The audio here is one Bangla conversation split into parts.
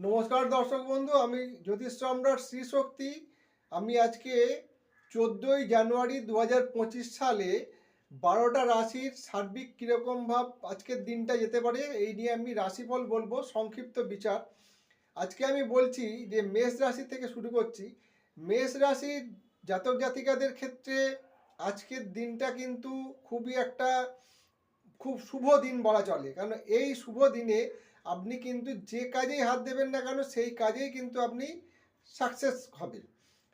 নমস্কার দর্শক বন্ধু, আমি জ্যোতিষ সম্রাট শ্রী শক্তি। আমি আজকে 14ই জানুয়ারি 2025 সালে 12টা রাশির সার্বিক কীরকম ভাব আজকের দিনটা যেতে পারে এই নিয়ে আমি রাশিফল বলবো, সংক্ষিপ্ত বিচার। আজকে আমি বলছি যে মেষ রাশি থেকে শুরু করছি। মেষ রাশির জাতক জাতিকাদের ক্ষেত্রে আজকের দিনটা কিন্তু খুবই একটা খুব শুভ দিন বলা চলে, কারণ এই শুভ দিনে আপনি কিন্তু যে কাজেই হাত দেবেন না কেন সেই কাজেই কিন্তু আপনি সাকসেস হবেন।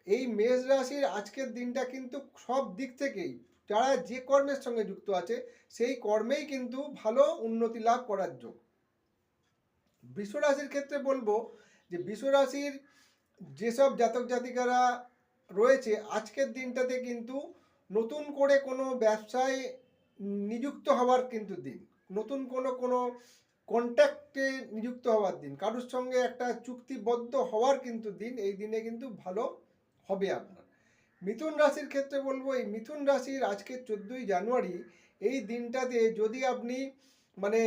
এই মেষ রাশির আজকের দিনটা কিন্তু সব দিক থেকেই যারা যে কর্মের সঙ্গে যুক্ত আছে সেই কর্মেই কিন্তু ভালো উন্নতি লাভ করার যোগ। বৃষ রাশির ক্ষেত্রে বলবো যে বৃষ রাশির যেসব জাতক জাতিকারা রয়েছে আজকের দিনটাতে কিন্তু নতুন করে কোনো ব্যবসায় নিযুক্ত হওয়ার কিন্তু দিন, নতুন কোনো কন্ট্যাক্টে নিযুক্ত হওয়ার দিন, কারোর সঙ্গে একটা চুক্তিবদ্ধ হওয়ার কিন্তু দিন। এই দিনে কিন্তু ভালো হবে আপনার। মিথুন রাশির ক্ষেত্রে বলবো এই মিথুন রাশির আজকে 14ই জানুয়ারি এই দিনটাতে যদি আপনি মানে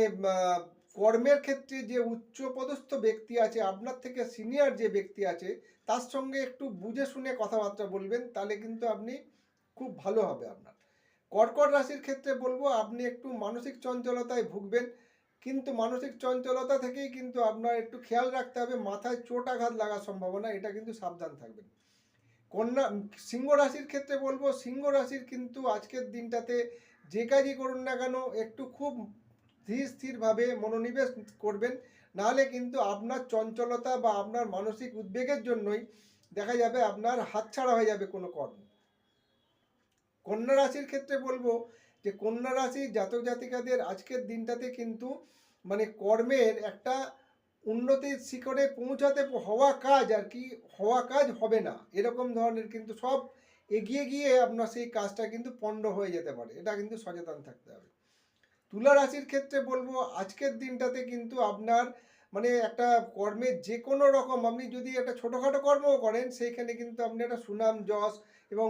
কর্মের ক্ষেত্রে যে উচ্চপদস্থ ব্যক্তি আছে, আপনার থেকে সিনিয়র যে ব্যক্তি আছে তার সঙ্গে একটু বুঝে শুনে কথাবার্তা বলবেন, তাহলে কিন্তু আপনি খুব ভালো হবে আপনার। কর্কট রাশির ক্ষেত্রে বলবো আপনি একটু মানসিক চঞ্চলতায় ভুগবেন, কিন্তু মানসিক চঞ্চলতা থেকেই কিন্তু আপনার একটু খেয়াল রাখতে হবে, মাথায় চোট আঘাত লাগার সম্ভাবনা, এটা কিন্তু সাবধান থাকবেন। সিংহ রাশির ক্ষেত্রে বলবো সিংহ রাশির কিন্তু আজকের দিনটাতে যে কাজই করুন না কেন একটু খুব ধীর স্থিরভাবে মনোনিবেশ করবেন, নাহলে কিন্তু আপনার চঞ্চলতা বা আপনার মানসিক উদ্বেগের জন্যই দেখা যাবে আপনার হাতছাড়া হয়ে যাবে কোনো কর্ম। কন্যা রাশির ক্ষেত্রে বলবো যে কন্যা রাশির জাতক জাতিকাদের আজকের দিনটাতে কিন্তু মানে কর্মের একটা উন্নতির শিখরে পৌঁছাতে হওয়া কাজ আর কি হওয়া কাজ হবে না এরকম ধরনের কিন্তু সব এগিয়ে গিয়ে আপনার সেই কাজটা কিন্তু পণ্ড হয়ে যেতে পারে, এটা কিন্তু সচেতন থাকতে হবে। তুলা রাশির ক্ষেত্রে বলবো আজকের দিনটাতে কিন্তু আপনার মানে একটা কর্মের যে কোনো রকম আপনি যদি একটা ছোটোখাটো কর্মও করেন সেইখানে কিন্তু আপনি একটা সুনাম যশ এবং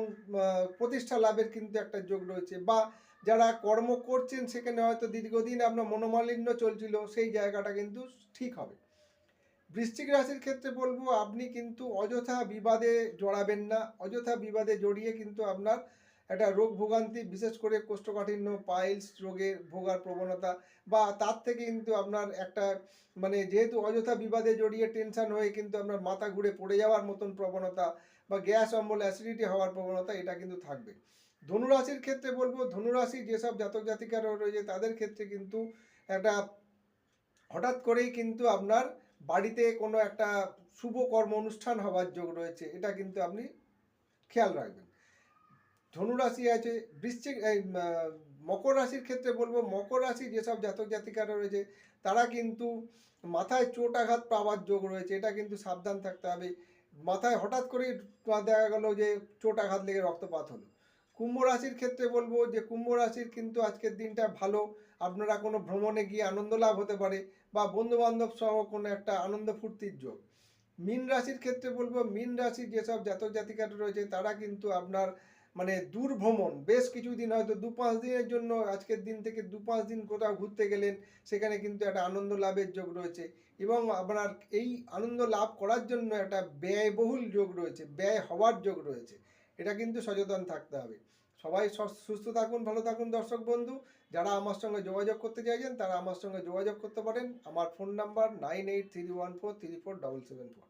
প্রতিষ্ঠা লাভের কিন্তু একটা যোগ রয়েছে, বা যারা কর্ম করছেন সেখানে হয়তো দীর্ঘদিন আপনার মনোমালিন্য চলছিল সেই জায়গাটা কিন্তু ঠিক হবে। বৃশ্চিক রাশির ক্ষেত্রে বলবো আপনি কিন্তু অযথা বিবাদে জড়াবেন না, অযথা বিবাদে জড়িয়ে কিন্তু আপনার একটা রোগ ভোগান্তি, বিশেষ করে কোষ্ঠকাঠিন্য পাইলস রোগের ভোগার প্রবণতা, বা তার থেকে কিন্তু আপনার একটা মানে যেহেতু অযথা বিবাদে জড়িয়ে টেনশন হয়ে কিন্তু আপনার মাথা ঘুরে পড়ে যাওয়ার মতন প্রবণতা বা গ্যাস অম্বল অ্যাসিডিটি হওয়ার প্রবণতা এটা কিন্তু থাকবে। ধনুরাশির ক্ষেত্রে বলবো ধনুরাশি যেসব জাতক জাতিকারা রয়েছে তাদের ক্ষেত্রে কিন্তু একটা হঠাৎ করেই কিন্তু আপনার বাড়িতে কোনো একটা শুভ কর্ম অনুষ্ঠান হওয়ার যোগ রয়েছে, এটা কিন্তু আপনি খেয়াল রাখবেন। ধনুরাশি আছে। বৃশ্চিক মকর রাশির ক্ষেত্রে বলবো মকর রাশি যেসব জাতক জাতিকারা রয়েছে তারা কিন্তু মাথায় চোট আঘাত পাওয়ার যোগ রয়েছে, এটা কিন্তু সাবধান থাকতে হবে। মাথায় হঠাৎ করেই দেখা গেল যে চোট আঘাত লেগে রক্তপাত হলো। কুম্ভ রাশির ক্ষেত্রে বলবো যে কুম্ভ রাশির কিন্তু আজকের দিনটা ভালো, আপনারা কোনো ভ্রমণে গিয়ে আনন্দ লাভ হতে পারে, বা বন্ধুবান্ধব সহ কোনো একটা আনন্দ ফুর্তির যোগ। মীন রাশির ক্ষেত্রে বলবো মীন রাশির যেসব জাতক জাতিকারা রয়েছে তারা কিন্তু আপনার মানে দূর ভ্রমণ বেশ কিছুদিন হয়তো 2-5 দিনের জন্য আজকের দিন থেকে 2-5 দিন কোথাও ঘুরতে গেলেন, সেখানে কিন্তু একটা আনন্দ লাভের যোগ রয়েছে, এবং আপনার এই আনন্দ লাভ করার জন্য একটা ব্যয়বহুল যোগ রয়েছে, ব্যয় হওয়ার যোগ রয়েছে, এটা কিন্তু সচেতন থাকতে হবে। সবাই সুস্থ থাকুন, ভালো থাকুন দর্শক বন্ধু। যারা আমার সঙ্গে যোগাযোগ করতে চাইছেন তারা আমার সঙ্গে যোগাযোগ করতে পারেন। আমার ফোন নাম্বার 9831434774।